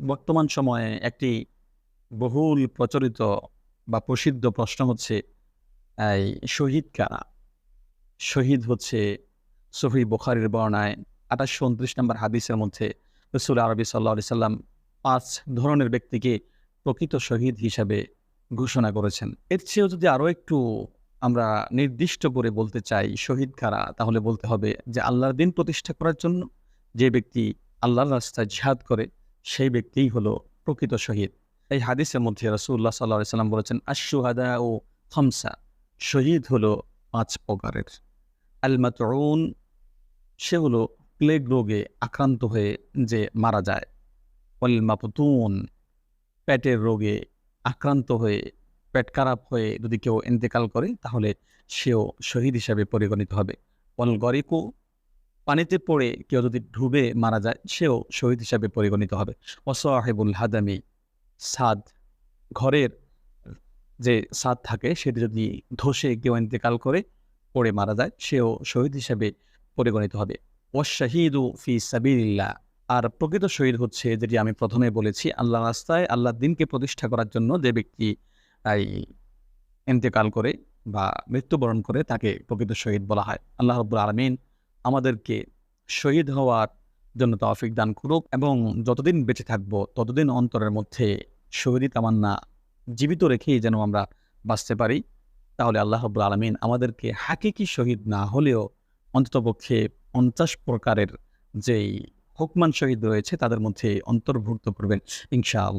বর্তমান সময়ে একটি বহুল প্রচলিত বা প্রসিদ্ধ প্রশ্ন হচ্ছে এই শহীদ কারা? শহীদ হচ্ছে সহিহ বুখারীর বর্ণায় ২৮২৯ নম্বর হাদিসের মধ্যে রাসূল আরবি সাল্লাল্লাহু আলাইহি সাল্লাম ৫ ধরনের ব্যক্তিকে প্রকৃত শহীদ হিসাবে ঘোষণা করেছেন। এর চেয়েও যদি আরো একটু আমরা নির্দিষ্ট করে বলতে চাই শহীদ কারা? তাহলে বলতে হবে যে আল্লাহর দ্বীন প্রতিষ্ঠা করার জন্য যে ব্যক্তি আল্লাহর রাস্তায় জিহাদ করে সেই ব্যক্তিই হলো প্রকৃত শহীদ। এই হাদিসের মধ্যে রাসূলুল্লাহ সাল্লাল্লাহু আলাইহি সাল্লাম বলেছেন, "আশ-শুহাদাউ খামসা" শহীদ হলো ৫ প্রকারের। আল মাতউন সে হলো প্লেগ রোগে আক্রান্ত হয়ে যে মারা যায়। ওয়াল মাবতুন পেটের রোগে আক্রান্ত হয়ে পেট খারাপ হয়ে যদি কেউ ইন্তেকাল করে তাহলে সেও শহীদ হিসাবে পরিগণিত হবে। ওয়াল গরিকু পানিতে পড়ে কেউ যদি ডুবে মারা যায় সেও শহীদ হিসাবে পরিগণিত হবে। ওয়াসাহিবুল হাদামি ছাদ ঘরের যে ছাদ থাকে সেটি যদি ধসে কেউ ইন্তেকাল করে পড়ে মারা যায় সেও শহীদ হিসাবে পরিগণিত হবে। ওয়াশ-শাহীদু ফি সাবিলিল্লাহ আর প্রকৃত শহীদ হচ্ছে যেটি আমি প্রথমে বলেছি আল্লাহর রাস্তায় আল্লাহর দ্বীনকে প্রতিষ্ঠা করার জন্য যে ব্যক্তি এই ইন্তেকাল করে বা মৃত্যুবরণ করে তাকে প্রকৃত শহীদ বলা হয়। আল্লাহ রাব্বুল আলামিন আমাদেরকে শহীদ হওয়ার জন্য তৌফিক দান করুক এবং যতদিন বেঁচে থাকবো ততদিন অন্তরের মধ্যে শহীদি তামান্না জীবিত রেখেই যেন আমরা বাঁচতে পারি। তাহলে আল্লাহ রাব্বুল আলামিন আমাদেরকে হাকিকি শহীদ না হলেও অন্ততপক্ষে ৫০ প্রকারের যেই হুকমান শহীদ রয়েছে তাদের মধ্যে অন্তর্ভুক্ত করবেন ইনশাআল্লাহ।